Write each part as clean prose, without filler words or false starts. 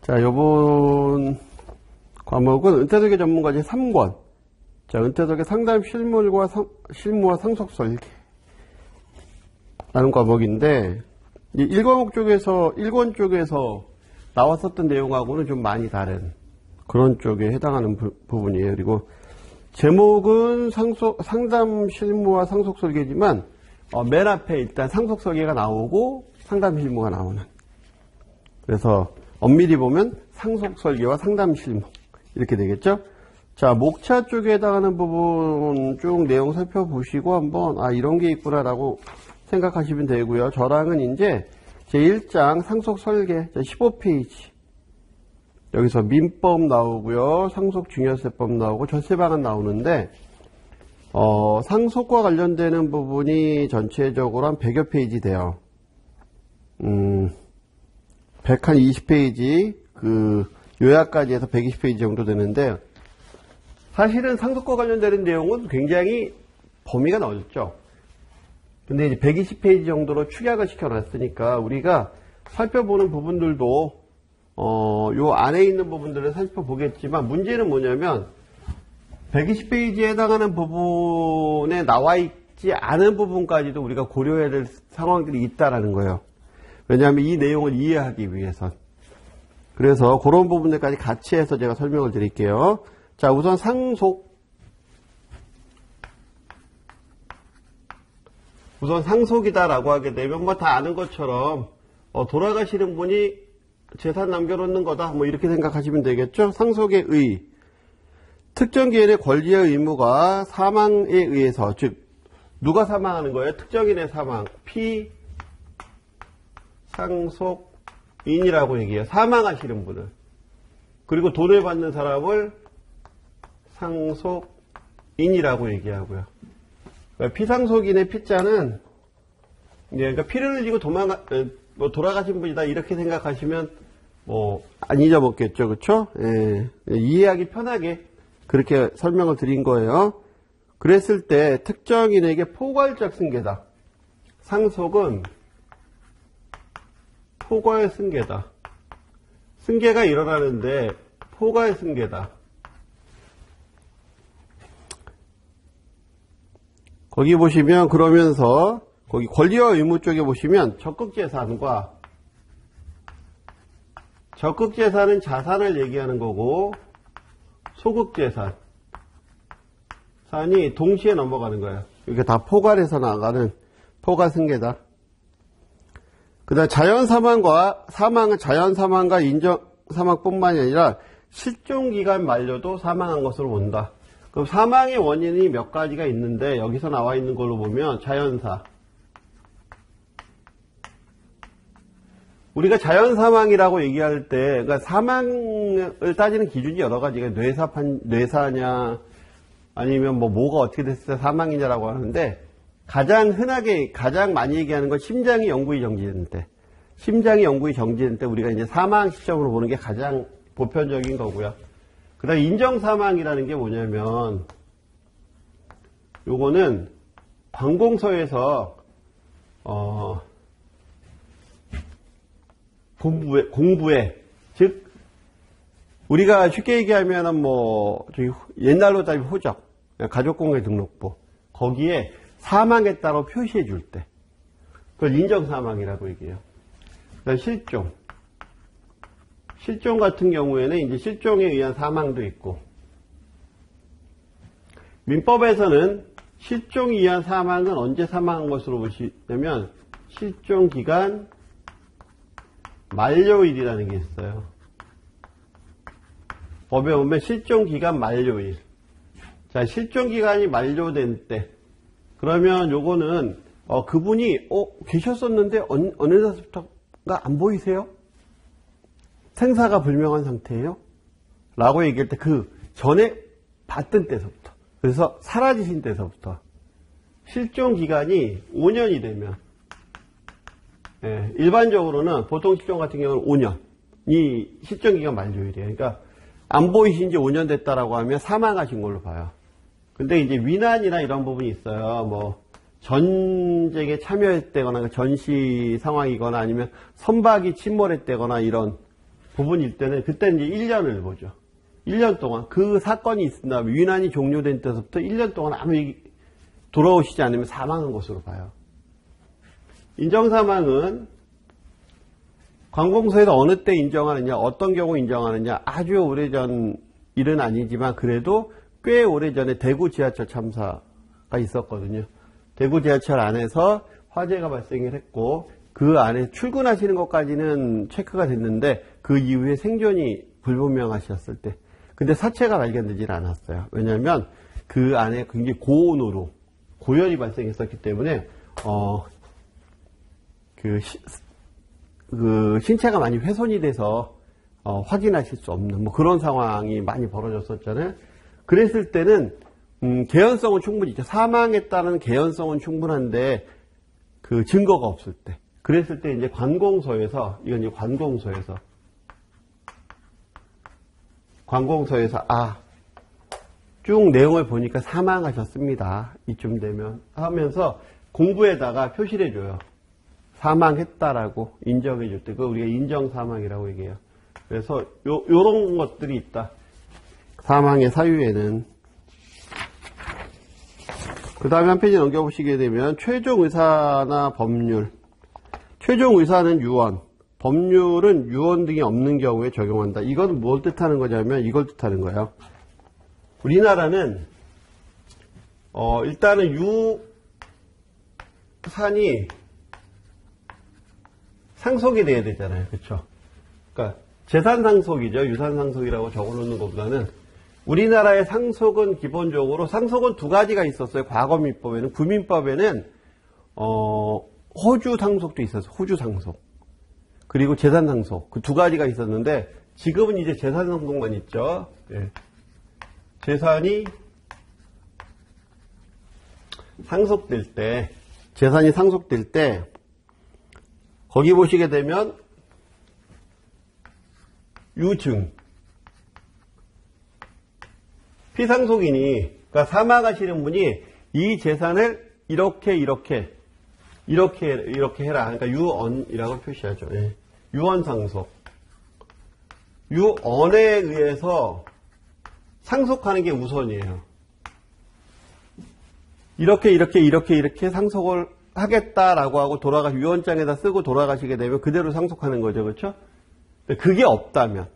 자, 요번 과목은 은퇴설계 전문과제 3권. 자, 은퇴설계 상담 실무와 상속 설계. 라는 과목인데, 이 1과목 쪽에서, 1권 쪽에서 나왔었던 내용하고는 좀 많이 다른 그런 쪽에 해당하는 부분이에요. 그리고 제목은 상담 실무와 상속 설계지만, 맨 앞에 일단 상속 설계가 나오고 상담 실무가 나오는. 그래서 엄밀히 보면 상속 설계와 상담 실무. 이렇게 되겠죠? 자, 목차 쪽에 해당하는 부분 쭉 내용 살펴보시고 한번, 이런 게 있구나라고 생각하시면 되고요. 저랑은 이제 제1장 상속 설계, 15페이지. 여기서 민법 나오고요. 상속 증여세법 나오고 절세방안 나오는데, 상속과 관련되는 부분이 전체적으로 한 100여 페이지 돼요. 120페이지, 요약까지 해서 120페이지 정도 되는데, 사실은 상속과 관련되는 내용은 굉장히 범위가 넓죠. 근데 이제 120페이지 정도로 축약을 시켜놨으니까, 우리가 살펴보는 부분들도, 요 안에 있는 부분들을 살펴보겠지만, 문제는 뭐냐면, 120페이지에 해당하는 부분에 나와 있지 않은 부분까지도 우리가 고려해야 될 상황들이 있다라는 거예요. 왜냐하면 이 내용을 이해하기 위해서. 그래서 그런 부분들까지 같이 해서 제가 설명을 드릴게요. 자, 우선 상속이다라고 하게 되면 뭐 다 아는 것처럼 돌아가시는 분이 재산 남겨놓는 거다. 뭐 이렇게 생각하시면 되겠죠. 상속의 의. 특정 기인의 권리와 의무가 사망에 의해서, 즉 누가 사망하는 거예요? 특정인의 사망. 피상속인이라고 얘기해요. 사망하시는 분을. 그리고 돈을 받는 사람을 상속인이라고 얘기하고요. 그러니까 피상속인의 피자는 그러니까 피를 흘리고 돌아가신 분이다 이렇게 생각하시면 안 잊어먹겠죠, 그렇죠? 예, 이해하기 편하게 그렇게 설명을 드린 거예요. 그랬을 때 특정인에게 포괄적 승계다. 상속은 포괄 승계다. 승계가 일어나는데 포괄 승계다. 거기 보시면 그러면서 거기 권리와 의무 쪽에 보시면 적극재산과 적극재산은 자산을 얘기하는 거고 소극재산이 동시에 넘어가는 거예요. 이게 다 포괄해서 나가는 포괄승계다. 그 다음 사망은 자연사망과 인정사망뿐만이 아니라 실종기간 만료도 사망한 것으로 본다. 그럼 사망의 원인이 몇 가지가 있는데 여기서 나와 있는 걸로 보면 자연사. 우리가 자연사망이라고 얘기할 때, 그러니까 사망을 따지는 기준이 여러 가지가 뇌사냐, 아니면 뭐가 어떻게 됐을 때 사망이냐라고 하는데, 가장 많이 얘기하는 건 심장이 영구히 정지된 때. 심장이 영구히 정지된 때 우리가 이제 사망 시점으로 보는 게 가장 보편적인 거고요. 그 다음에 인정사망이라는 게 뭐냐면, 요거는 관공서에서, 공부에, 즉, 우리가 쉽게 얘기하면은 옛날로 따지면 호적, 가족공개 등록부, 거기에 사망에 따라 표시해 줄 때, 그걸 인정사망이라고 얘기해요. 그다음 실종. 실종 같은 경우에는 이제 실종에 의한 사망도 있고, 민법에서는 실종에 의한 사망은 언제 사망한 것으로 보시냐면, 실종기간 만료일이라는 게 있어요. 법에 보면 실종기간 만료일. 자, 실종기간이 만료된 때. 그러면 요거는, 그분이, 계셨었는데 어느 날부터가 안 보이세요? 생사가 불명한 상태예요? 라고 얘기할 때 그 전에 봤던 때서부터. 그래서 사라지신 때서부터. 실종기간이 5년이 되면, 일반적으로는 보통 실종 같은 경우는 5년이 실종기간 만료일이에요. 그러니까 안 보이신 지 5년 됐다라고 하면 사망하신 걸로 봐요. 근데 이제 위난이나 이런 부분이 있어요. 전쟁에 참여했다거나 전시 상황이거나 아니면 선박이 침몰했다거나 이런 부분일 때는 그때 이제 1년을 보죠. 1년 동안 그 사건이 있은 다음에 유난이 종료된 때부터 1년 동안 아무 돌아오시지 않으면 사망한 것으로 봐요. 인정사망은 관공서에서 어느 때 인정하느냐, 어떤 경우 인정하느냐, 아주 오래전 일은 아니지만 그래도 꽤 오래전에 대구 지하철 참사가 있었거든요. 대구 지하철 안에서 화재가 발생을 했고 그 안에 출근하시는 것까지는 체크가 됐는데 그 이후에 생존이 불분명하셨을 때 근데 사체가 발견되질 않았어요. 왜냐하면 그 안에 굉장히 고온으로 고열이 발생했었기 때문에 그 신체가 많이 훼손이 돼서 확인하실 수 없는 뭐 그런 상황이 많이 벌어졌었잖아요. 그랬을 때는 개연성은 충분히 있죠. 사망했다는 개연성은 충분한데 그 증거가 없을 때. 그랬을 때 이제 관공서에서 이건 이제 관공서에서 쭉 내용을 보니까 사망하셨습니다. 이쯤 되면 하면서 공부에다가 표시를 해줘요. 사망했다라고 인정해줄 때 그거 우리가 인정사망이라고 얘기해요. 그래서 요런 것들이 있다. 사망의 사유에는. 그 다음에 한 페이지 넘겨보시게 되면 최종의사나 법률. 최종의사는 유언, 법률은 유언 등이 없는 경우에 적용한다. 이건 뭘 뜻하는 거냐면 이걸 뜻하는 거예요. 우리나라는 일단은 유산이 상속이 돼야 되잖아요. 그렇죠? 그러니까 재산 상속이죠. 유산 상속이라고 적어놓는 것보다는 우리나라의 상속은 기본적으로 상속은 두 가지가 있었어요. 과거민법에는. 구민법에는 호주 상속도 있었어요. 호주 상속. 그리고 재산 상속. 그 두 가지가 있었는데 지금은 이제 재산 상속만 있죠. 예. 재산이 상속될 때 재산이 상속될 때 거기 보시게 되면 유증 피상속인이 그러니까 사망하시는 분이 이 재산을 이렇게 해라. 그러니까 유언이라고 표시하죠. 예. 유언상속. 유언에 의해서 상속하는 게 우선이에요. 이렇게 상속을 하겠다라고 하고 유언장에다 쓰고 돌아가시게 되면 그대로 상속하는 거죠. 그렇죠? 그게 없다면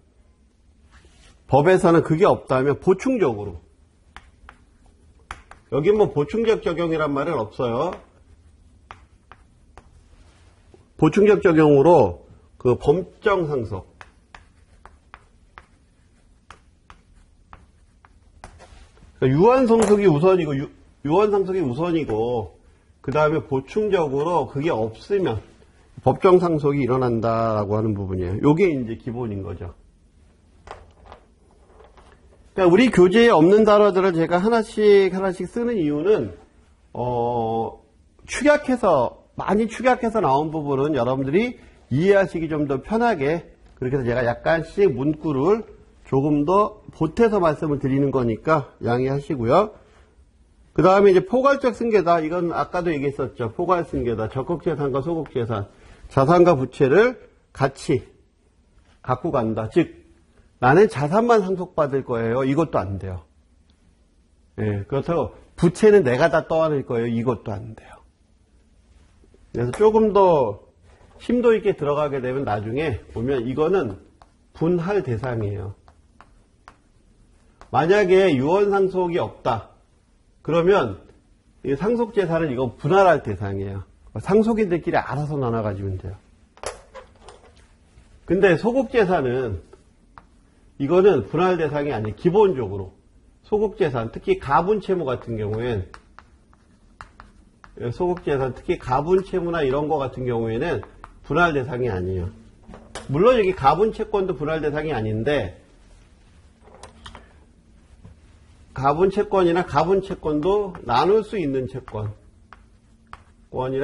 법에서는 그게 없다면 보충적으로 여기 뭐 보충적 적용이란 말은 없어요. 보충적 적용으로 그 범정 상속 그러니까 유언 상속이 우선이고 그 다음에 보충적으로 그게 없으면 법정 상속이 일어난다라고 하는 부분이에요. 요게 이제 기본인 거죠. 그러니까 우리 교재에 없는 단어들을 제가 하나씩 쓰는 이유는 많이 축약해서 나온 부분은 여러분들이 이해하시기 좀 더 편하게 그렇게 해서 제가 약간씩 문구를 조금 더 보태서 말씀을 드리는 거니까 양해하시고요. 그 다음에 이제 포괄적 승계다. 이건 아까도 얘기했었죠. 포괄 승계다. 적극재산과 소극재산, 자산과 부채를 같이 갖고 간다. 즉 나는 자산만 상속받을 거예요. 이것도 안 돼요. 예, 그렇다고 부채는 내가 다 떠안을 거예요. 이것도 안 돼요. 그래서 조금 더 심도 있게 들어가게 되면 나중에 보면 이거는 분할 대상이에요. 만약에 유언 상속이 없다. 그러면 이 상속재산은 이건 분할할 대상이에요. 상속인들끼리 알아서 나눠가지면 돼요. 근데 소극재산은 이거는 분할 대상이 아니에요. 기본적으로 소극재산, 특히 가분채무 같은 경우엔 소극재산, 특히 가분채무나 이런 거 같은 경우에는 분할 대상이 아니에요. 물론 여기 가분채권도 분할 대상이 아닌데 가분채권이나 가분채권도 나눌 수 있는 채권이나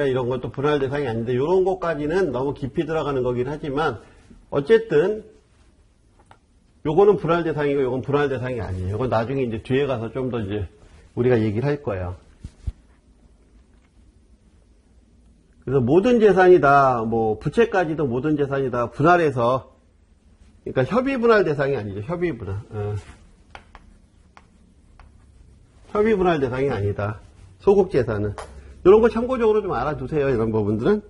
이런 것도 분할 대상이 아닌데 이런 것까지는 너무 깊이 들어가는 거긴 하지만 어쨌든 요거는 분할 대상이고 요건 분할 대상이 아니에요. 이건 나중에 이제 뒤에 가서 좀 더 이제 우리가 얘기를 할 거예요. 그래서 모든 재산이다, 뭐 부채까지도 모든 재산이다 분할해서 그러니까 협의분할 대상이 아니죠. 협의분할. 협의분할 대상이 아니다. 소국재산은. 이런 거 참고적으로 좀 알아두세요. 이런 부분들은.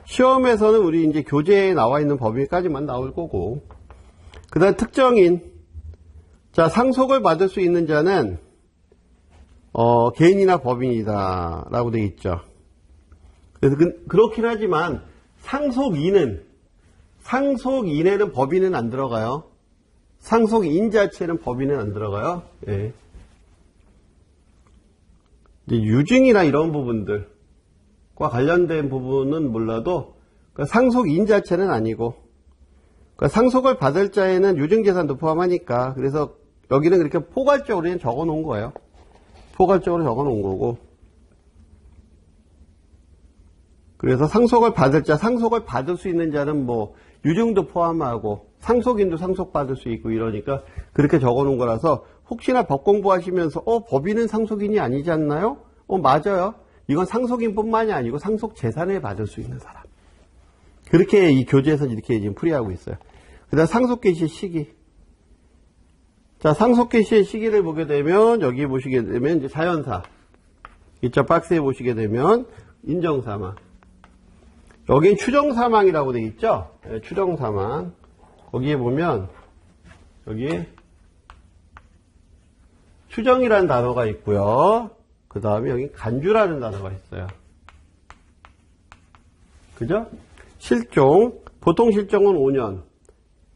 시험에서는 우리 이제 교재에 나와 있는 법인까지만 나올 거고. 그 다음 특정인. 자, 상속을 받을 수 있는 자는, 개인이나 법인이다. 라고 되어 있죠. 그래서 그렇긴 하지만, 상속인에는 법인은 안 들어가요. 상속인 자체는 법인은 안 들어가요. 예. 이제 유증이나 이런 부분들과 관련된 부분은 몰라도 그러니까 상속인 자체는 아니고 그러니까 상속을 받을 자에는 유증재산도 포함하니까 그래서 여기는 그렇게 포괄적으로 그냥 적어 놓은 거예요. 포괄적으로 적어 놓은 거고 그래서 상속을 받을 자, 상속을 받을 수 있는 자는 뭐 유증도 포함하고 상속인도 상속받을 수 있고 이러니까 그렇게 적어 놓은 거라서 혹시나 법 공부하시면서 법인은 상속인이 아니지 않나요? 맞아요. 이건 상속인뿐만이 아니고 상속재산을 받을 수 있는 사람. 그렇게 이 교재에서 이렇게 지금 풀이하고 있어요. 그 다음 상속개시 시기. 자, 상속개시의 시기를 보게 되면 여기 보시게 되면 이제 자연사. 이쪽 박스에 보시게 되면 인정사망. 여기 추정사망이라고 되어 있죠? 네, 추정사망. 거기에 보면 여기에 추정이라는 단어가 있고요. 그 다음에 여기 간주라는 단어가 있어요. 그죠? 실종, 보통 실종은 5년,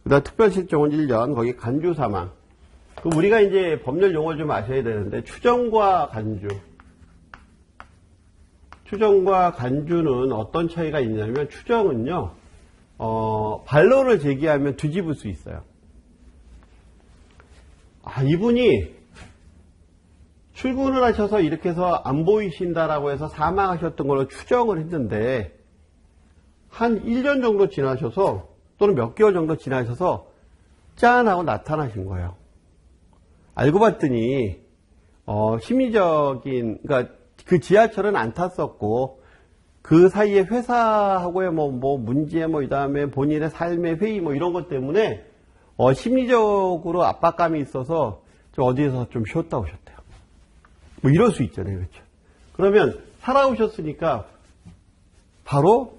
그 다음 특별 실종은 1년, 거기 간주 사망. 그럼 우리가 이제 법률 용어를 좀 아셔야 되는데, 추정과 간주. 추정과 간주는 어떤 차이가 있냐면, 추정은요, 반론을 제기하면 뒤집을 수 있어요. 이분이 출근을 하셔서 이렇게 해서 안 보이신다라고 해서 사망하셨던 걸로 추정을 했는데 한 1년 정도 지나셔서 또는 몇 개월 정도 지나셔서 짠 하고 나타나신 거예요. 알고 봤더니 심리적인 그러니까 그 지하철은 안 탔었고 그 사이에 회사하고의 뭐 문제 그다음에 본인의 삶의 회의 이런 것 때문에 심리적으로 압박감이 있어서 좀 어디에서 좀 쉬었다 오셨대요. 이럴 수 있잖아요. 그렇죠? 그러면 살아오셨으니까 바로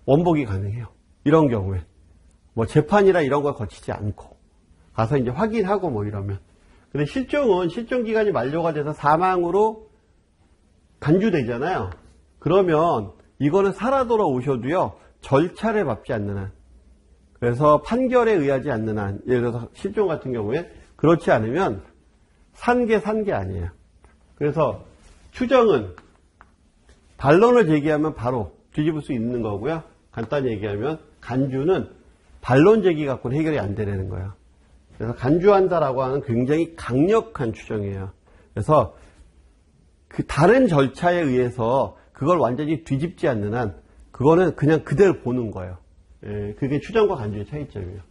원복이 가능해요. 이런 경우에. 재판이라 이런 걸 거치지 않고 가서 이제 확인하고 이러면. 근데 실종은 실종 기간이 만료가 돼서 사망으로 간주되잖아요. 그러면 이거는 살아 돌아오셔도요. 절차를 밟지 않는 한. 그래서 판결에 의하지 않는 한. 예를 들어서 실종 같은 경우에 그렇지 않으면 산 게 아니에요. 그래서 추정은 반론을 제기하면 바로 뒤집을 수 있는 거고요. 간단히 얘기하면 간주는 반론 제기 갖고는 해결이 안 되는 거예요. 그래서 간주한다라고 하는 굉장히 강력한 추정이에요. 그래서 그 다른 절차에 의해서 그걸 완전히 뒤집지 않는 한 그거는 그냥 그대로 보는 거예요. 그게 추정과 간주의 차이점이에요.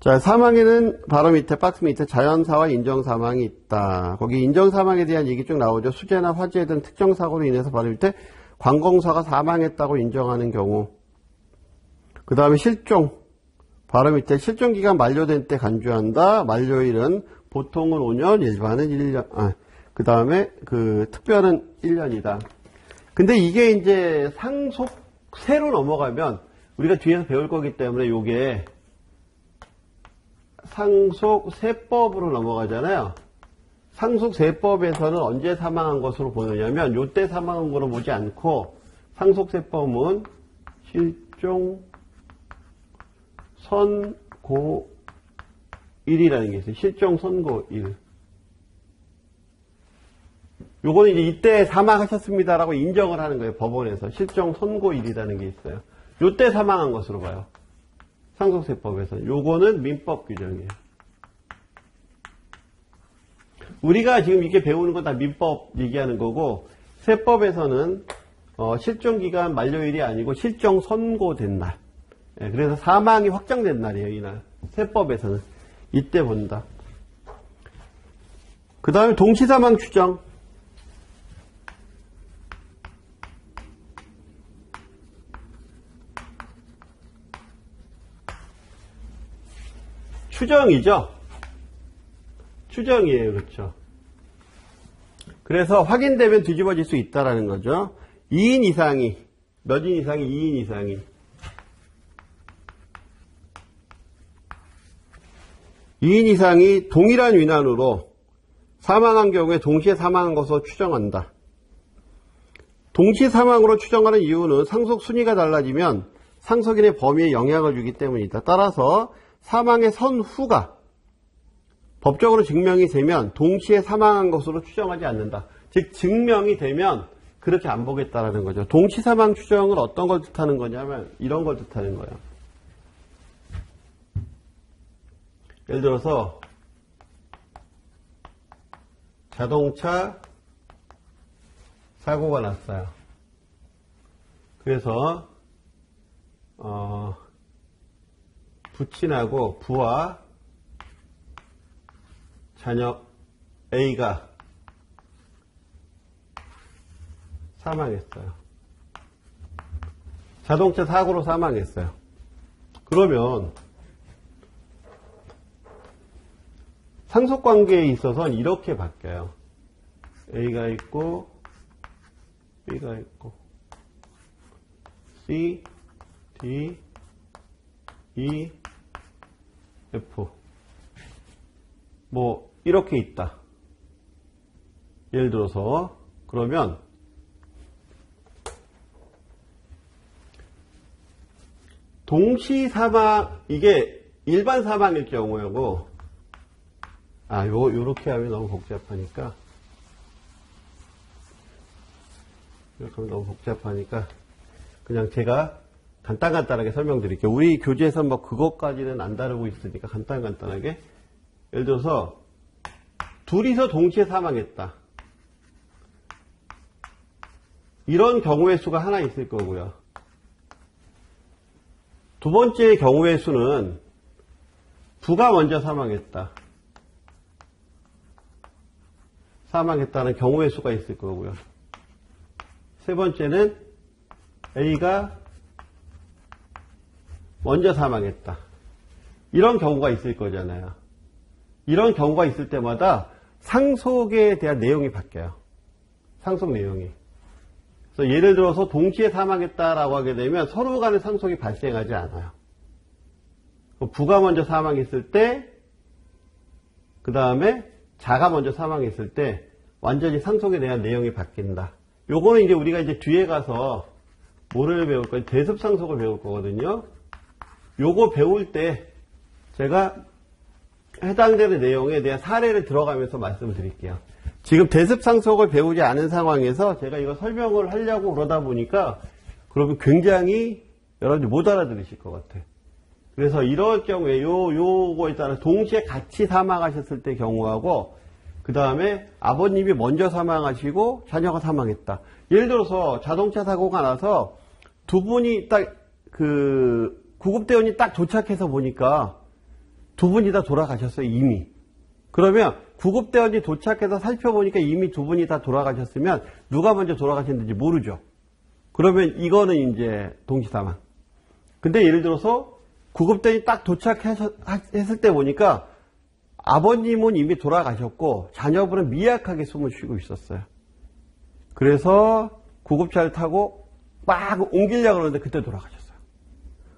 자, 사망에는 바로 밑에 박스 밑에 자연사와 인정사망이 있다. 거기 인정사망에 대한 얘기 쭉 나오죠. 수재나 화재 등 특정 사고로 인해서 바로 밑에 관공서가 사망했다고 인정하는 경우. 그 다음에 실종. 바로 밑에 실종기간 만료된 때 간주한다. 만료일은 보통은 5년, 일반은 1년. 그 다음에 그 특별은 1년이다. 근데 이게 이제 상속세로 넘어가면 우리가 뒤에서 배울 거기 때문에 요게 상속세법으로 넘어가잖아요. 상속세법에서는 언제 사망한 것으로 보느냐면 요때 사망한 거로 보지 않고 상속세법은 실종 선고일이라는 게 있어요. 실종 선고일. 요거는 이제 이때 사망하셨습니다라고 인정을 하는 거예요. 법원에서. 실종 선고일이라는 게 있어요. 요때 사망한 것으로 봐요. 상속세법에서. 요거는 민법 규정이에요. 우리가 지금 이렇게 배우는 건 다 민법 얘기하는 거고, 세법에서는 실종기간 만료일이 아니고 실종 선고된 날. 그래서 사망이 확정된 날이에요, 이날. 세법에서는. 이때 본다. 그 다음에 동시사망 추정. 추정이죠. 추정이에요. 그렇죠. 그래서 확인되면 뒤집어질 수 있다라는 거죠. 2인 이상이, 몇 인 이상이? 2인 이상이. 2인 이상이 동일한 위난으로 사망한 경우에 동시에 사망한 것으로 추정한다. 동시 사망으로 추정하는 이유는 상속 순위가 달라지면 상속인의 범위에 영향을 주기 때문이다. 따라서 사망의 선후가 법적으로 증명이 되면 동시에 사망한 것으로 추정하지 않는다. 즉 증명이 되면 그렇게 안 보겠다라는 거죠. 동시 사망 추정은 어떤 걸 뜻하는 거냐면 이런 걸 뜻하는 거예요. 예를 들어서 자동차 사고가 났어요. 그래서 부친하고 부와 자녀 A가 사망했어요. 자동차 사고로 사망했어요. 그러면 상속관계에 있어서는 이렇게 바뀌어요. A가 있고 B가 있고 C, D, E, F 뭐 이렇게 있다. 예를 들어서 그러면 동시 사망, 이게 일반 사망일 경우고, 요렇게 하면 너무 복잡하니까, 이렇게 하면 너무 복잡하니까, 그냥 제가 간단하게 설명드릴게요. 우리 교재에서 뭐 그것까지는 안 다루고 있으니까 간단하게. 예를 들어서, 둘이서 동시에 사망했다. 이런 경우의 수가 하나 있을 거고요. 두 번째 경우의 수는 부가 먼저 사망했다는 경우의 수가 있을 거고요. 세 번째는 A가 먼저 사망했다. 이런 경우가 있을 거잖아요. 이런 경우가 있을 때마다 상속에 대한 내용이 바뀌어요. 상속 내용이. 그래서 예를 들어서 동시에 사망했다라고 하게 되면 서로 간의 상속이 발생하지 않아요. 부가 먼저 사망했을 때, 그 다음에 자가 먼저 사망했을 때 완전히 상속에 대한 내용이 바뀐다. 요거는 이제 우리가 이제 뒤에 가서 뭐를 배울 거예요? 대습상속을 배울 거거든요. 요거 배울 때 제가 해당되는 내용에 대한 사례를 들어가면서 말씀을 드릴게요. 지금 대습상속을 배우지 않은 상황에서 제가 이거 설명을 하려고 그러다 보니까 그러면 굉장히 여러분들이 못 알아들으실 것 같아요. 그래서 이럴 경우에 요거에 따라 동시에 같이 사망하셨을 때 경우하고 그 다음에 아버님이 먼저 사망하시고 자녀가 사망했다. 예를 들어서 자동차 사고가 나서 두 분이 딱 구급대원이 딱 도착해서 보니까 두 분이 다 돌아가셨어요, 이미. 그러면 구급대원이 도착해서 살펴보니까 이미 두 분이 다 돌아가셨으면 누가 먼저 돌아가셨는지 모르죠. 그러면 이거는 이제 동시사망. 근데 예를 들어서 구급대원이 딱 도착했을 때 보니까 아버님은 이미 돌아가셨고 자녀분은 미약하게 숨을 쉬고 있었어요. 그래서 구급차를 타고 막 옮기려고 그러는데 그때 돌아가셨어요.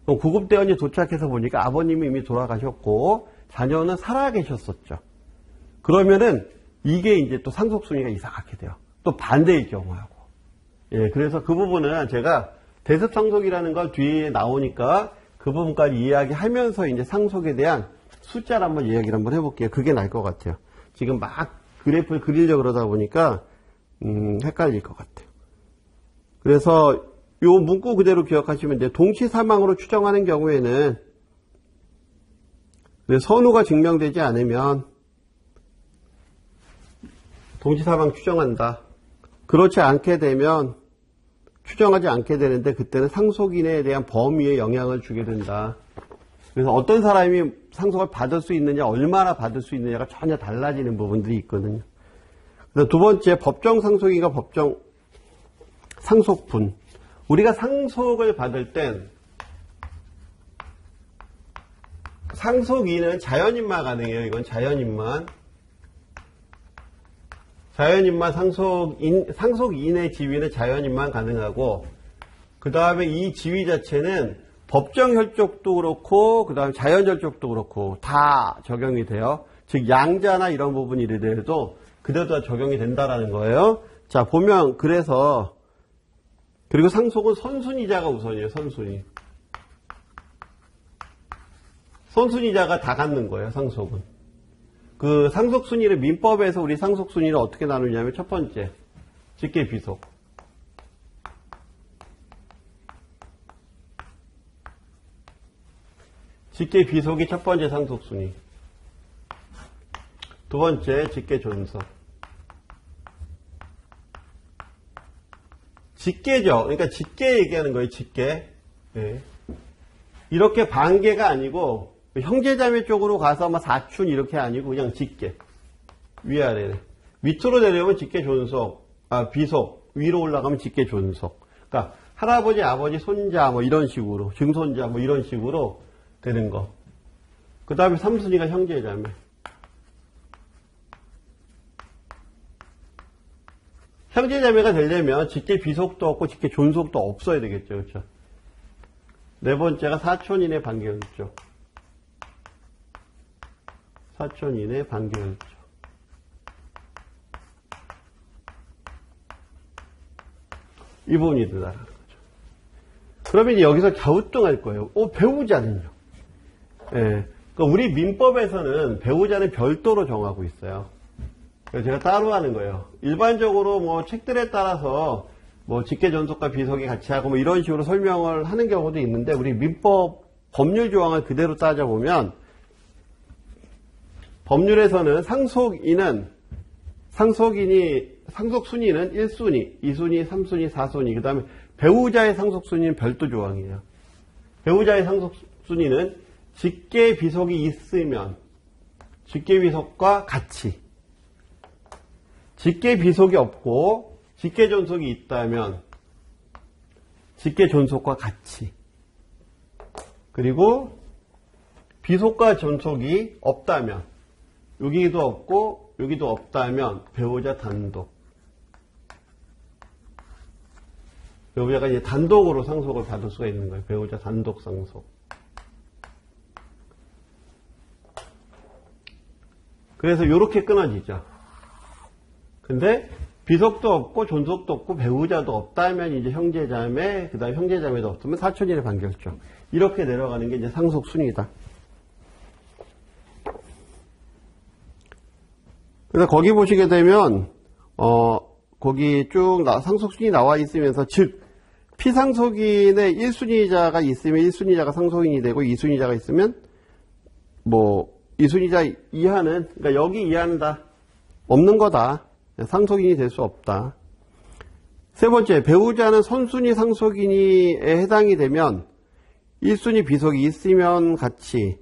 그럼 구급대원이 도착해서 보니까 아버님이 이미 돌아가셨고 자녀는 살아계셨었죠. 그러면은 이게 이제 또 상속순위가 이상하게 돼요. 또 반대일 경우하고. 예, 그래서 그 부분은 제가 대습상속이라는 걸 뒤에 나오니까 그 부분까지 이야기하면서 이제 상속에 대한 숫자를 한번 이야기를 한번 해볼게요. 그게 나을 것 같아요. 지금 막 그래프를 그리려고 그러다 보니까 헷갈릴 것 같아요. 그래서 요 문구 그대로 기억하시면 돼요. 동시 사망으로 추정하는 경우에는 선후가 증명되지 않으면 동시 사망 추정한다. 그렇지 않게 되면 추정하지 않게 되는데 그때는 상속인에 대한 범위에 영향을 주게 된다. 그래서 어떤 사람이 상속을 받을 수 있느냐, 얼마나 받을 수 있느냐가 전혀 달라지는 부분들이 있거든요. 그래서 두 번째, 법정 상속인과 법정 상속분. 우리가 상속을 받을 땐 상속2는 자연인만 가능해요. 이건 자연인만. 자연인만 상속2의 지위는 자연인만 가능하고, 그 다음에 이 지위 자체는 법정 혈족도 그렇고, 그 다음에 자연 혈족도 그렇고, 다 적용이 돼요. 즉, 양자나 이런 부분이 이래도 그대로 다 적용이 된다라는 거예요. 자, 보면, 그래서, 그리고 상속은 선순위자가 우선이에요, 선순위. 선순위자가 다 갖는 거예요, 상속은. 그 상속순위를 민법에서 우리 상속순위를 어떻게 나누냐면 첫 번째, 직계 비속. 직계 비속이 첫 번째 상속순위. 두 번째, 직계 존속. 직계죠. 그러니까 직계 얘기하는 거예요, 직계. 네. 이렇게 반계가 아니고, 형제자매 쪽으로 가서 막 사춘 이렇게 아니고 그냥 직계. 위아래. 밑으로 내려오면 직계 존속, 비속. 위로 올라가면 직계 존속. 그러니까 할아버지, 아버지, 손자 뭐 이런 식으로, 증손자 뭐 이런 식으로 되는 거. 그 다음에 3순위가 형제자매. 형제자매가 되려면 직계 비속도 없고 직계 존속도 없어야 되겠죠. 그렇죠? 네 번째가 사촌인의 반계혈족. 사촌인의 반계혈족. 이 부분이 들어가는 거죠. 그러면 이제 여기서 갸우뚱할 거예요. 배우자는요? 예. 그러니까 우리 민법에서는 배우자는 별도로 정하고 있어요. 그래서 제가 따로 하는 거예요. 일반적으로 뭐 책들에 따라서 뭐 직계 존속과 비속이 같이 하고 뭐 이런 식으로 설명을 하는 경우도 있는데 우리 민법 법률 조항을 그대로 따져보면 법률에서는 상속순위는 1순위, 2순위, 3순위, 4순위, 그 다음에 배우자의 상속순위는 별도 조항이에요. 배우자의 상속순위는 직계 비속이 있으면 직계 비속과 같이, 직계 비속이 없고 직계 존속이 있다면 직계 존속과 같이, 그리고 비속과 존속이 없다면, 여기도 없고 여기도 없다면 배우자 단독. 배우자가 이제 단독으로 상속을 받을 수가 있는 거예요. 배우자 단독 상속. 그래서 이렇게 끊어지죠. 근데 비속도 없고 존속도 없고 배우자도 없다면 이제 형제자매, 그 다음에 형제자매도 없으면 사촌인의 반결족. 이렇게 내려가는 게 이제 상속순위다. 그래서 거기 보시게 되면 거기 쭉 상속순위 나와 있으면서, 즉 피상속인의 1순위자가 있으면 1순위자가 상속인이 되고 2순위자가 있으면 뭐 2순위자 이하는, 그러니까 여기 이하는 다 없는 거다. 상속인이 될 수 없다. 세 번째, 배우자는 선순위 상속인에 해당이 되면 1순위 비속이 있으면 같이,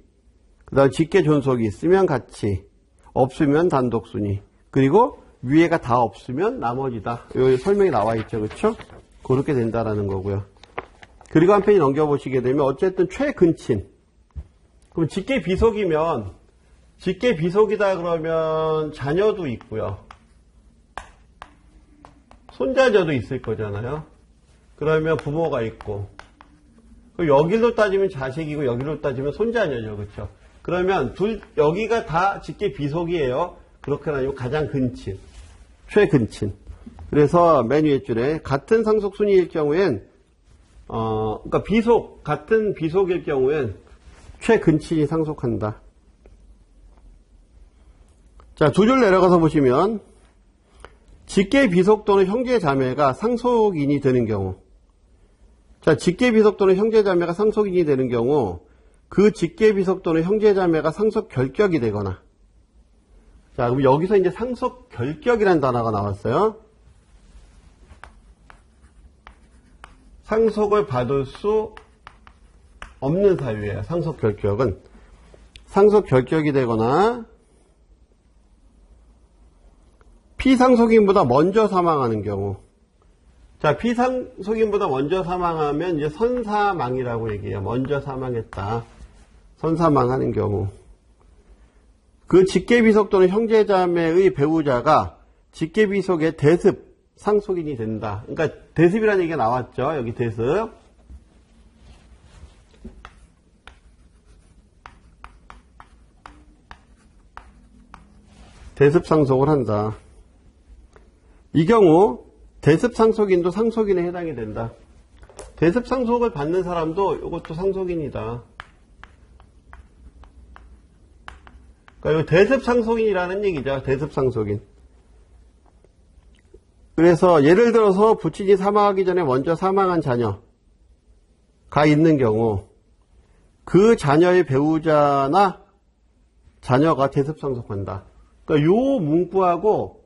그 다음 직계 존속이 있으면 같이, 없으면 단독순위, 그리고 위에가 다 없으면 나머지다. 여기 설명이 나와 있죠. 그렇죠? 그렇게 된다라는 거고요. 그리고 한 페이지 넘겨보시게 되면 어쨌든 최근친. 그럼 직계 비속이면, 직계 비속이다 그러면 자녀도 있고요. 손자녀도 있을 거잖아요. 그러면 부모가 있고, 여기로 따지면 자식이고 여기로 따지면 손자녀죠. 그렇죠? 그러면 여기가 다 직계 비속이에요. 그렇게 아니고 가장 근친, 최근친. 그래서 맨 위에 줄에 같은 상속순위일 경우엔 그러니까 같은 비속일 경우엔 최근친이 상속한다. 자, 두 줄 내려가서 보시면 직계 비속 또는 형제 자매가 상속인이 되는 경우, 자, 직계 비속 또는 형제 자매가 상속인이 되는 경우, 그 직계 비속 또는 형제 자매가 상속 결격이 되거나, 자, 그럼 여기서 이제 상속 결격이라는 단어가 나왔어요. 상속을 받을 수 없는 사유예요. 상속 결격은 상속 결격이 되거나 피상속인보다 먼저 사망하는 경우. 자, 피상속인보다 먼저 사망하면 이제 선사망이라고 얘기해요. 먼저 사망했다. 선사망하는 경우. 그 직계비속 또는 형제자매의 배우자가 직계비속의 대습, 상속인이 된다. 그러니까 대습이라는 얘기가 나왔죠. 여기 대습. 대습 상속을 한다. 이 경우 대습 상속인도 상속인에 해당이 된다. 대습 상속을 받는 사람도 이것도 상속인이다. 그러니까 대습 상속인이라는 얘기죠. 대습 상속인. 그래서 예를 들어서 부친이 사망하기 전에 먼저 사망한 자녀가 있는 경우 그 자녀의 배우자나 자녀가 대습 상속한다. 그러니까 요 문구하고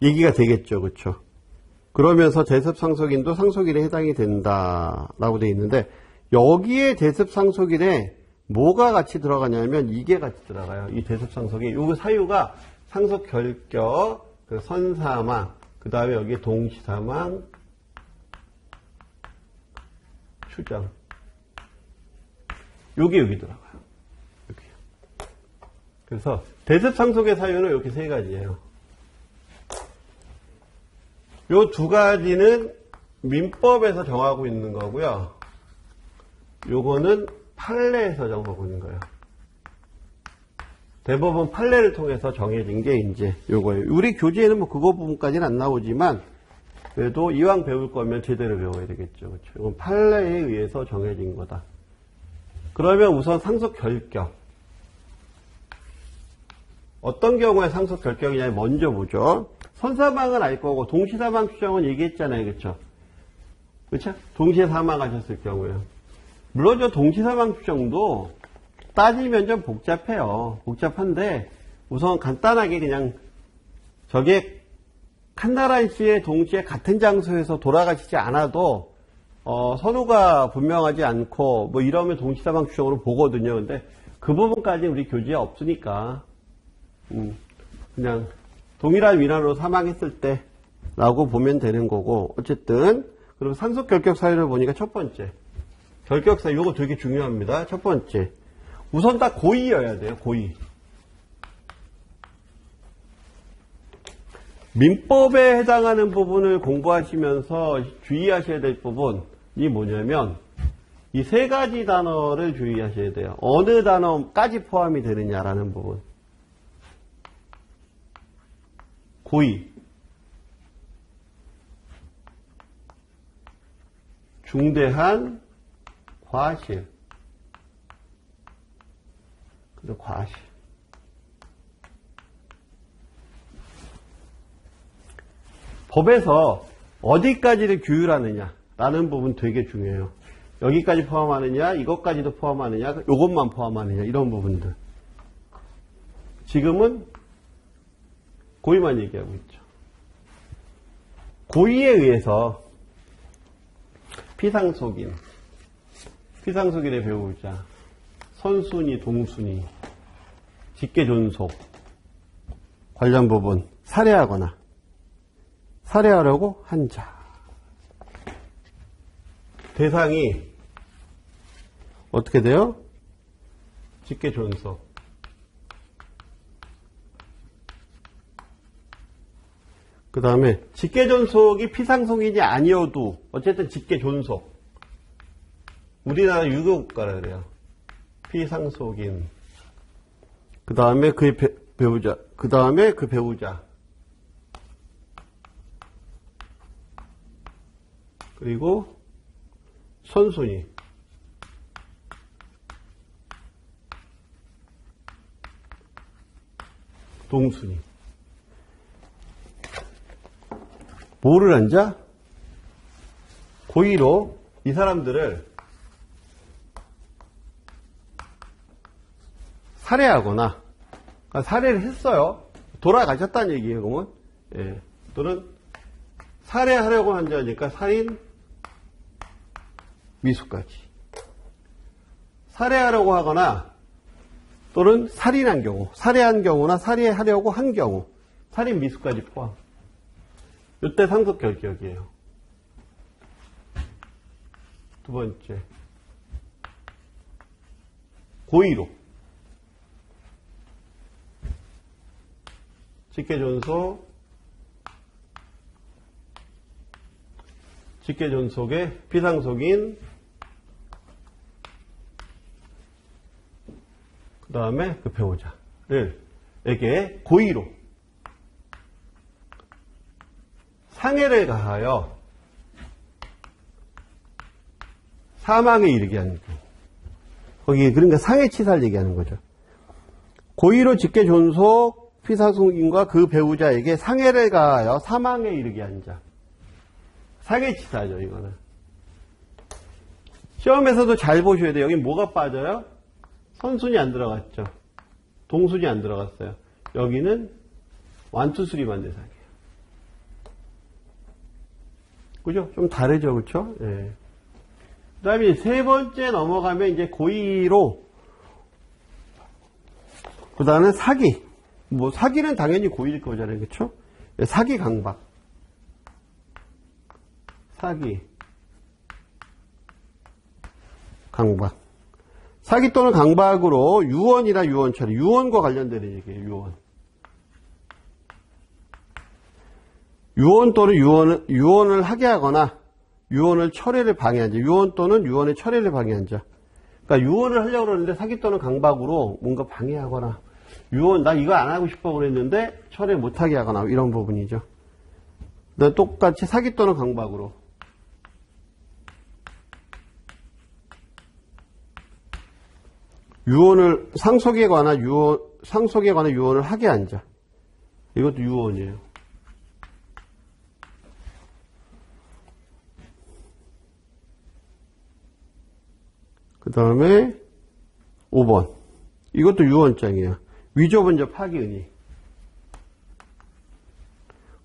얘기가 되겠죠. 그렇죠? 그러면서 대습 상속인도 상속인에 해당이 된다라고 되어 있는데 여기에 대습 상속인에 뭐가 같이 들어가냐면 이게 같이 들어가요. 이 대습 상속인. 요 사유가 상속 결격, 그 선사망, 그 다음에 여기 동시사망, 추정. 요게 여기 들어가요. 여기. 그래서 대습 상속의 사유는 이렇게 세 가지예요. 요 두 가지는 민법에서 정하고 있는 거고요. 요거는 판례에서 정하고 있는 거예요. 대법원 판례를 통해서 정해진 게 이제 요거예요. 우리 교재에는 뭐 그거 부분까지는 안 나오지만 그래도 이왕 배울 거면 제대로 배워야 되겠죠. 그렇죠? 이건 판례에 의해서 정해진 거다. 그러면 우선 상속 결격. 어떤 경우에 상속 결격이냐 먼저 보죠. 선사망은 알 거고 동시사망 추정은 얘기했잖아요. 그렇죠? 그렇죠? 동시에 사망하셨을 경우에요. 물론 저 동시사망 추정도 따지면 좀 복잡해요. 복잡한데 우선 간단하게 그냥 저게 한나란 씨의 동시에 같은 장소에서 돌아가시지 않아도 선후가 분명하지 않고 뭐 이러면 동시사망 추정으로 보거든요. 근데 그 부분까지 우리 교재에 없으니까 그냥 동일한 위난으로 사망했을 때 라고 보면 되는 거고 어쨌든 그럼 상속 결격 사유를 보니까 첫 번째 결격 사유 이거 되게 중요합니다. 첫 번째 우선 다 고의여야 돼요. 고의. 민법에 해당하는 부분을 공부하시면서 주의하셔야 될 부분이 뭐냐면 이 세 가지 단어를 주의하셔야 돼요. 어느 단어까지 포함이 되느냐라는 부분. 고의, 중대한 과실, 그리고 과실. 법에서 어디까지를 규율하느냐라는 부분 되게 중요해요. 여기까지 포함하느냐, 이것까지도 포함하느냐, 이것만 포함하느냐 이런 부분들. 지금은 고의만 얘기하고 있죠. 고의에 의해서 피상속인, 피상속인의 배우자, 선순위, 동순위, 직계존속 관련 부분 살해하거나 살해하려고 한 자. 대상이 어떻게 돼요? 직계존속. 그 다음에 직계존속이 피상속인이 아니어도 어쨌든 직계존속. 우리나라 유교국가라 그래요. 피상속인. 그 다음에 그의 배우자. 그 다음에 그 배우자. 그리고 선순위. 동순위. 뭐를 앉아? 고의로 이 사람들을 살해하거나, 그러니까 살해를 했어요. 돌아가셨다는 얘기예요, 그러면. 예. 또는 살해하려고 한 자니까 살인, 미수까지. 살해하려고 하거나, 또는 살인한 경우, 살해한 경우나 살해하려고 한 경우, 살인, 미수까지 포함. 이때 상속 결격이에요. 두 번째. 고의로 직계존속의 피상속인 그 다음에 그 배우자에게 고의로 상해를 가하여 사망에 이르게 하는 거. 거기 그러니까 상해치사를 얘기하는 거죠. 고의로 직계존속 피상속인과 그 배우자에게 상해를 가하여 사망에 이르게 한 자. 상해치사죠, 이거는. 시험에서도 잘 보셔야 돼요. 여기 뭐가 빠져요? 선순이 안 들어갔죠. 동순이 안 들어갔어요. 여기는 완투수리만 대상이에요. 그죠? 좀 다르죠, 그쵸? 예. 그 다음에 세 번째 넘어가면 이제 고의로, 그 다음에 사기. 뭐, 사기는 당연히 고의일 거잖아요, 그쵸? 사기 강박. 사기. 강박. 사기 또는 강박으로 유언이나 유언처리. 유언과 관련되는 얘기예요, 유언. 유언 또는 유언을 하게 하거나 유언을 철회를 방해한 자. 유언 또는 유언의 철회를 방해한 자. 그러니까 유언을 하려고 그러는데 사기 또는 강박으로 뭔가 방해하거나 유언 나 이거 안 하고 싶어 그랬는데 철회 못하게 하거나 이런 부분이죠. 똑같이 사기 또는 강박으로 유언을 상속에 관한 유언을 하게 한 자. 이것도 유언이에요. 그 다음에 5번. 이것도 유언장이에요. 위조분적 파기은희.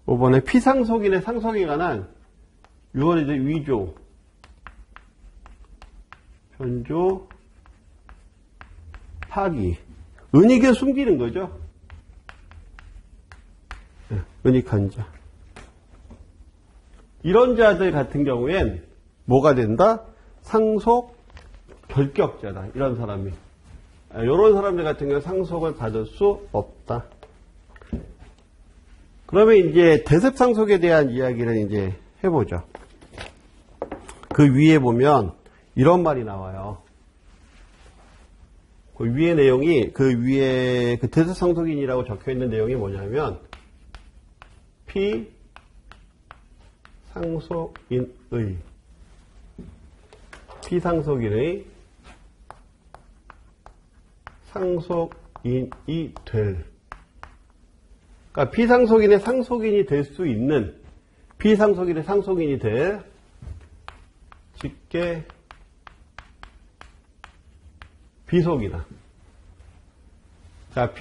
5번에 피상속인의 상속에 관한 유언이죠. 위조, 변조, 파기. 은닉은 숨기는 거죠. 네, 은닉한 자. 이런 자들 같은 경우엔 뭐가 된다? 상속 결격자다. 이런 사람이. 이런 사람들 같은 경우는 상속을 받을 수 없다. 그러면 이제 대습상속에 대한 이야기를 이제 해보죠. 그 위에 보면 이런 말이 나와요. 그 위에 내용이, 그 위에 그 대습상속인이라고 적혀 있는 내용이 뭐냐면, 피상속인의 상속인이 될. 그러니까 피상속인의 상속인이 될 수 있는, 피상속인의 상속인이 될 직계 비속이다. 자,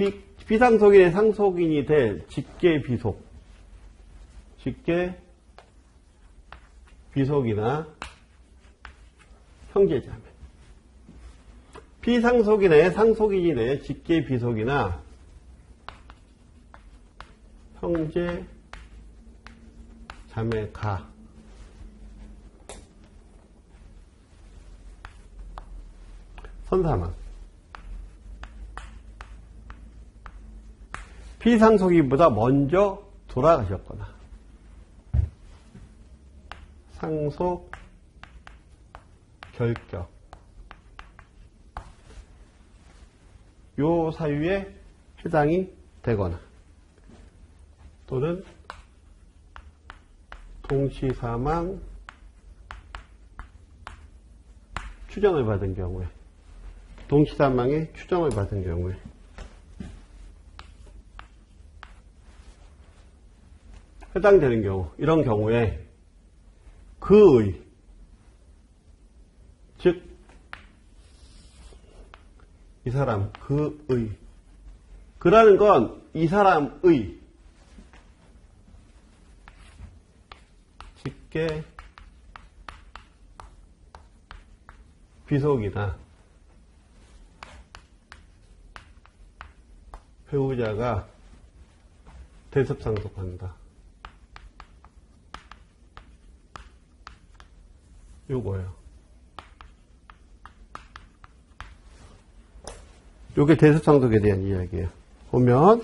피상속인의 상속인이 될 직계 비속. 직계 비속이나 형제자매. 피상속인의 상속인이 될 직계 비속이나 형제 자매가 선사망. 피상속인보다 먼저 돌아가셨거나 상속 결격 요 사유에 해당이 되거나 또는 동시사망 추정을 받은 경우에 동시사망의 추정을 받은 경우에 해당되는 경우 이런 경우에 그의 즉 이 사람 그의 그라는 건 이 사람의 직계 비속이나 배우자가 대습상속한다. 요거예요. 요게 대습상속에 대한 이야기예요. 보면,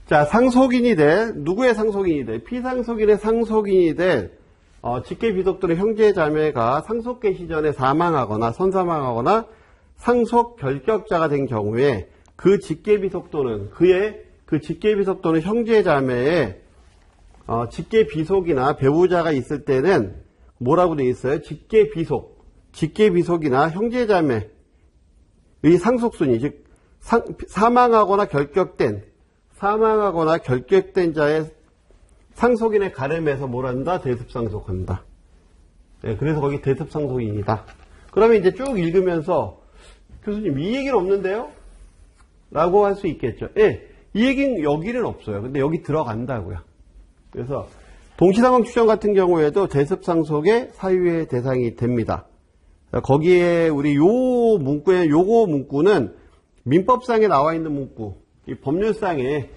자, 상속인이 돼, 누구의 상속인이 돼? 피상속인의 상속인이 돼, 직계비속 또는 형제자매가 상속계 시전에 사망하거나 선사망하거나 상속 결격자가 된 경우에 그 직계비속 또는 그 직계비속 또는 형제자매의 직계비속이나 배우자가 있을 때는 뭐라고 되어 있어요? 직계비속이나 형제자매의 상속순위, 즉 사망하거나 결격된 자의 상속인의 가름에서 뭘 한다? 대습상속한다. 네, 그래서 거기 대습상속인이다. 그러면 이제 쭉 읽으면서 교수님 이 얘기는 없는데요? 라고 할 수 있겠죠. 예, 이 얘기는 여기는 없어요. 근데 여기 들어간다고요. 그래서 동시상황 추정 같은 경우에도 대습상속의 사유의 대상이 됩니다. 거기에 우리 요거 문구는 민법상에 나와 있는 문구, 이 법률상에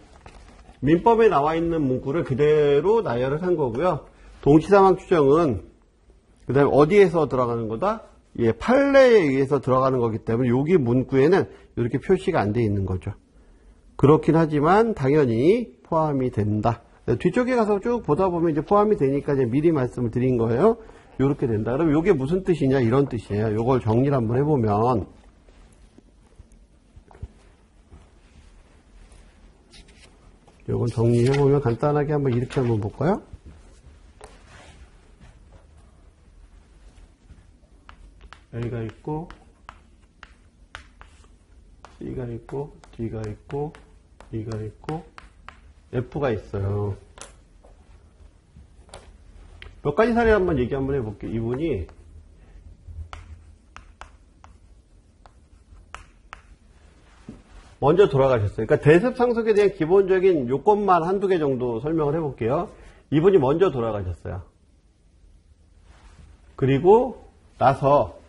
민법에 나와 있는 문구를 그대로 나열을 한 거고요. 동시상황 추정은 그 다음에 어디에서 들어가는 거다? 예, 판례에 의해서 들어가는 거기 때문에 여기 문구에는 이렇게 표시가 안 돼 있는 거죠. 그렇긴 하지만 당연히 포함이 된다. 뒤쪽에 가서 쭉 보다 보면 이제 포함이 되니까 이제 미리 말씀을 드린 거예요. 이렇게 된다. 그럼 이게 무슨 뜻이냐? 이런 뜻이에요. 이걸 정리를 한번 해보면, 이걸 정리해보면 간단하게 한번 이렇게 한번 볼까요? A가 있고, C가 있고, D가 있고, E가 있고, F가 있어요. 몇 가지 사례 한번 얘기 한번 해볼게요. 이분이 먼저 돌아가셨어요. 그러니까 대습상속에 대한 기본적인 요건만 한두 개 정도 설명을 해볼게요. 이분이 먼저 돌아가셨어요. 그리고 나서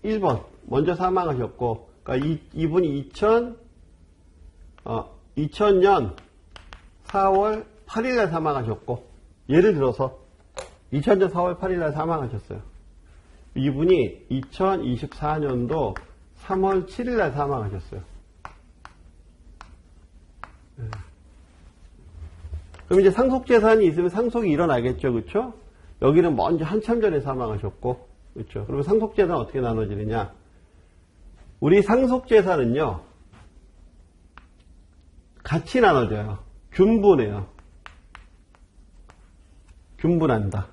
1번 먼저 사망하셨고, 그러니까 이분이 2000년 4월 8일날 사망하셨고, 예를 들어서 2000년 4월 8일날 사망하셨어요. 이분이 2024년도 3월 7일날 사망하셨어요. 그럼 이제 상속재산이 있으면 상속이 일어나겠죠, 그렇죠? 여기는 먼저 한참 전에 사망하셨고, 그렇죠? 그러면 상속재산 어떻게 나눠지느냐? 우리 상속재산은요, 같이 나눠져요. 균분해요. 균분한다.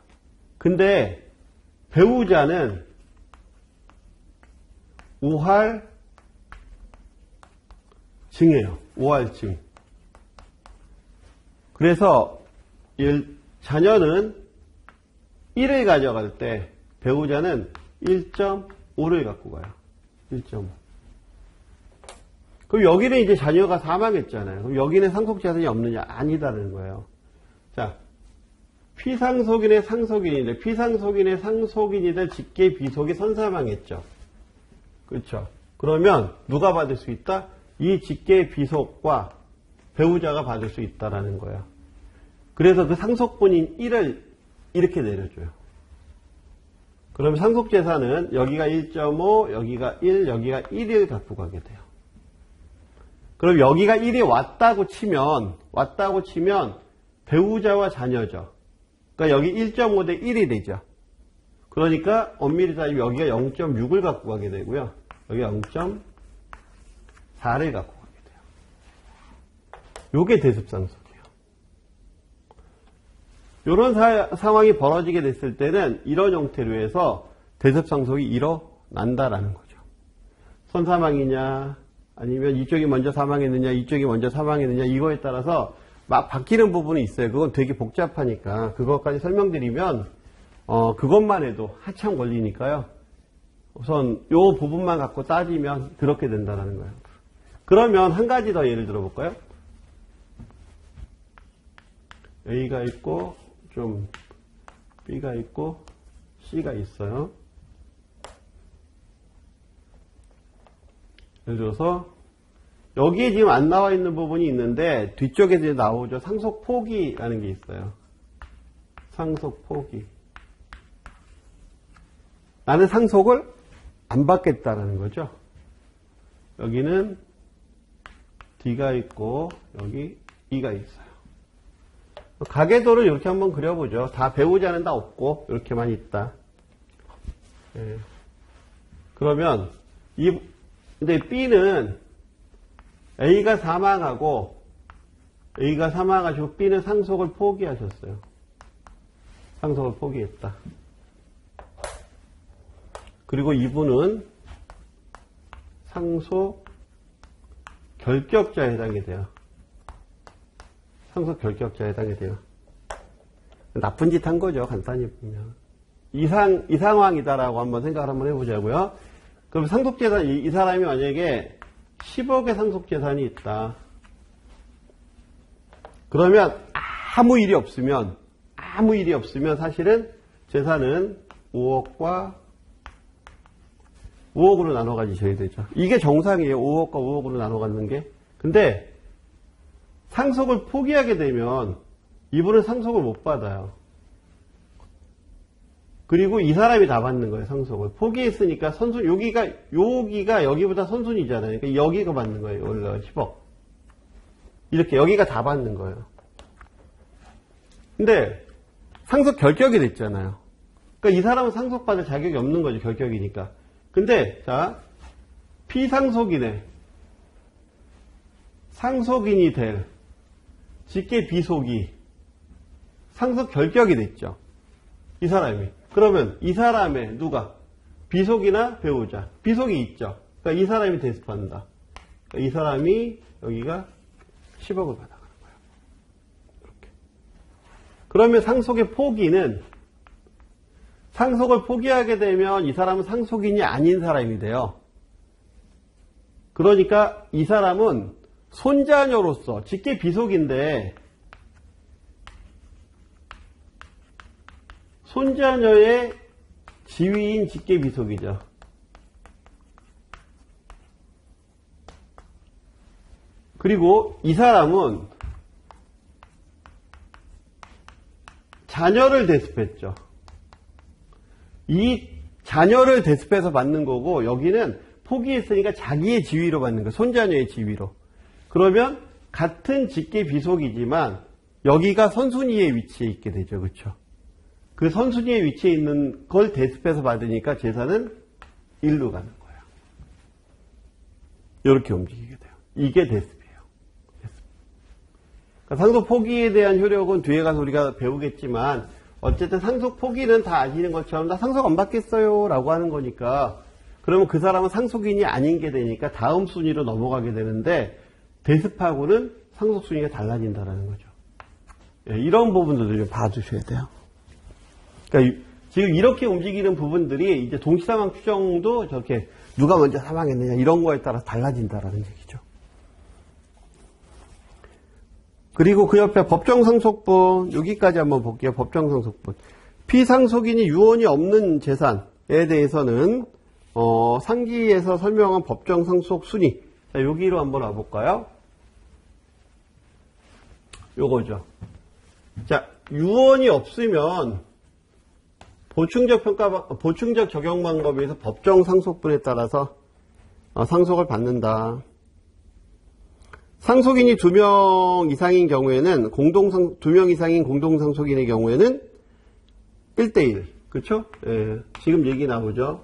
근데 배우자는 우할증이에요. 우할증. 그래서 자녀는 1을 가져갈 때 배우자는 1.5를 갖고 가요. 1.5. 그럼 여기는 이제 자녀가 사망했잖아요. 그럼 여기는 상속재산이 없느냐? 아니다라는 거예요. 자, 피상속인의 상속인인데 피상속인의 상속인이 될 직계비속이 선사망했죠. 그렇죠. 그러면 누가 받을 수 있다? 이 직계비속과 배우자가 받을 수 있다라는 거예요. 그래서 그 상속분인 1을 이렇게 내려줘요. 그러면 상속재산은 여기가 1.5, 여기가 1, 여기가 1을 갖고 가게 돼요. 그럼 여기가 1이 왔다고 치면 배우자와 자녀죠. 그러니까 여기 1.5 대 1이 되죠. 그러니까 엄밀히 따지면 여기가 0.6을 갖고 가게 되고요. 여기가 0.4를 갖고 가게 돼요. 요게 대습상속이에요. 이런 상황이 벌어지게 됐을 때는 이런 형태로 해서 대습상속이 일어난다라는 거죠. 선사망이냐, 아니면 이쪽이 먼저 사망했느냐, 이쪽이 먼저 사망했느냐, 이거에 따라서 막 바뀌는 부분이 있어요. 그건 되게 복잡하니까 그것까지 설명드리면 그것만 해도 한참 걸리니까요. 우선 요 부분만 갖고 따지면 그렇게 된다는 거예요. 그러면 한 가지 더 예를 들어볼까요? A가 있고 좀 B가 있고 C가 있어요. 예를 들어서 여기에 지금 안 나와 있는 부분이 있는데 뒤쪽에 이제 나오죠. 상속 포기라는 게 있어요. 상속 포기. 나는 상속을 안 받겠다라는 거죠. 여기는 D가 있고 여기 E가 있어요. 가계도를 이렇게 한번 그려보죠. 다 배우자는 다 없고 이렇게만 있다. 예. 그러면 근데 B는 A가 사망하고 A가 사망하시고 B는 상속을 포기하셨어요. 상속을 포기했다. 그리고 이분은 상속 결격자에 해당이 돼요. 상속 결격자에 해당이 돼요. 나쁜 짓 한 거죠. 간단히 보면. 이 상황이다라고 한번 생각을 한번 해보자고요. 그럼 상속재산, 이 사람이 만약에 10억의 상속재산이 있다. 그러면 아무 일이 없으면 사실은 재산은 5억과 5억으로 나눠 가지셔야 되죠. 이게 정상이에요. 5억과 5억으로 나눠 갖는 게. 근데 상속을 포기하게 되면 이분은 상속을 못 받아요. 그리고 이 사람이 다 받는 거예요. 상속을. 포기했으니까 선순, 여기가 여기보다 선순위잖아요. 그러니까 여기가 받는 거예요. 원래 10억. 이렇게 여기가 다 받는 거예요. 근데 상속 결격이 됐잖아요. 그러니까 이 사람은 상속받을 자격이 없는 거죠. 결격이니까. 근데 자, 피상속인의 상속인이 될 직계 비속이 상속 결격이 됐죠. 이 사람이. 그러면 이 사람의 누가? 비속이나 배우자. 비속이 있죠. 그러니까 이 사람이 대습한다. 그러니까 이 사람이 여기가 10억을 받아가는 거예요. 이렇게. 그러면 상속의 포기는 상속을 포기하게 되면 이 사람은 상속인이 아닌 사람이 돼요. 그러니까 이 사람은 손자녀로서 직계 비속인데 손자녀의 지위인 직계 비속이죠. 그리고 이 사람은 자녀를 대습했죠. 이 자녀를 대습해서 받는 거고 여기는 포기했으니까 자기의 지위로 받는 거예요. 손자녀의 지위로. 그러면 같은 직계 비속이지만 여기가 선순위의 위치에 있게 되죠. 그렇죠? 그 선순위의 위치에 있는 걸 대습해서 받으니까 재산은 1로 가는 거예요. 이렇게 움직이게 돼요. 이게 대습이에요. 대습. 그러니까 상속 포기에 대한 효력은 뒤에 가서 우리가 배우겠지만 어쨌든 상속 포기는 다 아시는 것처럼 나 상속 안 받겠어요 라고 하는 거니까 그러면 그 사람은 상속인이 아닌 게 되니까 다음 순위로 넘어가게 되는데 대습하고는 상속 순위가 달라진다는 거죠. 이런 부분들도 좀 봐주셔야 돼요. 그러니까 지금 이렇게 움직이는 부분들이 이제 동시사망 추정도 저렇게 누가 먼저 사망했느냐 이런 거에 따라서 달라진다라는 얘기죠. 그리고 그 옆에 법정상속분 여기까지 한번 볼게요. 법정상속분. 피상속인이 유언이 없는 재산에 대해서는 상기에서 설명한 법정상속 순위. 자, 여기로 한번 와볼까요? 요거죠. 자, 유언이 없으면 보충적 적용 방법에서 법정 상속분에 따라서 상속을 받는다. 상속인이 2명 이상인 경우에는 2명 이상인 공동상속인의 경우에는 1대1. 그쵸? 예, 지금 얘기 나오죠.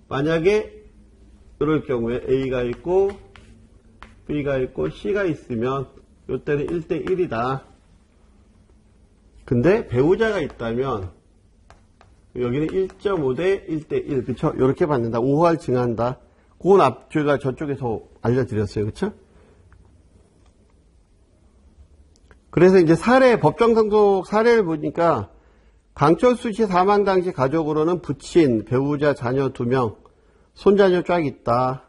만약에 이럴 경우에 A가 있고 B가 있고 C가 있으면 이때는 1대1이다. 근데 배우자가 있다면 여기는 1.5대 1대1. 그쵸? 이렇게 받는다. 5할 증한다. 그건 제가 저쪽에서 알려드렸어요. 그쵸? 그래서 이제 법정상속 사례를 보니까 강철수 씨 사망 당시 가족으로는 부친, 배우자, 자녀 2명, 손자녀 쫙 있다.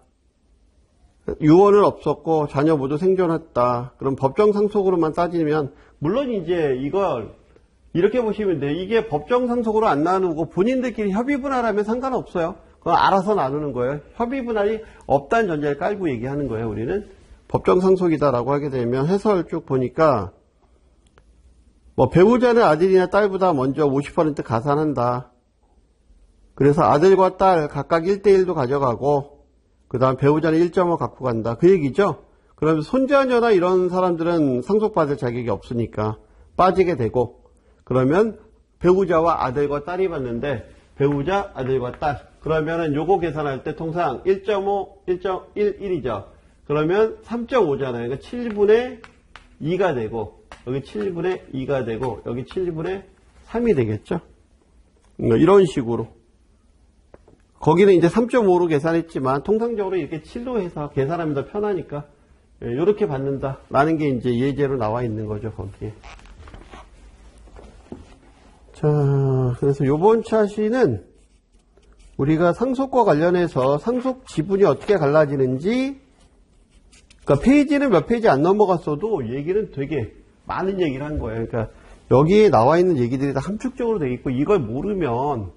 유언은 없었고 자녀 모두 생존했다. 그럼 법정상속으로만 따지면 물론 이제 이걸 이렇게 보시면 돼요. 이게 법정상속으로 안 나누고 본인들끼리 협의분할하면 상관없어요. 그건 알아서 나누는 거예요. 협의분할이 없다는 전제를 깔고 얘기하는 거예요. 우리는 법정상속이다라고 하게 되면 해설 쭉 보니까 배우자는 아들이나 딸보다 먼저 50% 가산한다. 그래서 아들과 딸 각각 1대1도 가져가고 그 다음 배우자는 1.5 갖고 간다. 그 얘기죠. 그러면 손자녀나 이런 사람들은 상속받을 자격이 없으니까 빠지게 되고, 그러면 배우자와 아들과 딸이 받는데 배우자, 아들과 딸. 그러면은 요거 계산할 때 통상 1.5, 1.11이죠. 그러면 3.5잖아요. 그러니까 7분의 2가 되고, 여기 7분의 2가 되고, 여기 7분의 3이 되겠죠. 이런 식으로. 거기는 이제 3.5로 계산했지만, 통상적으로 이렇게 7로 해서 계산하면 더 편하니까, 이렇게 받는다. 라는 게 이제 예제로 나와 있는 거죠, 거기에. 자, 그래서 요번 차시는 우리가 상속과 관련해서 상속 지분이 어떻게 갈라지는지, 그러니까 페이지는 몇 페이지 안 넘어갔어도 얘기는 되게 많은 얘기를 한 거예요. 그러니까 여기에 나와 있는 얘기들이 다 함축적으로 되어 있고, 이걸 모르면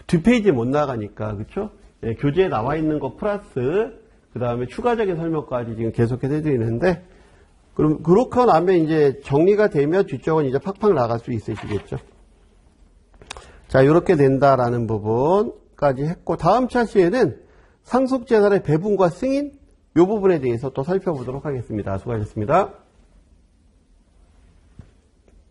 두 페이지 못 나가니까, 그렇죠? 예, 교재에 나와 있는 거 플러스 그 다음에 추가적인 설명까지 지금 계속해서 해드리는데, 그럼 그렇게 나면 이제 정리가 되면 뒤쪽은 이제 팍팍 나갈 수 있으시겠죠. 자, 이렇게 된다라는 부분까지 했고, 다음 차시에는 상속재산의 배분과 승인 이 부분에 대해서 또 살펴보도록 하겠습니다. 수고하셨습니다.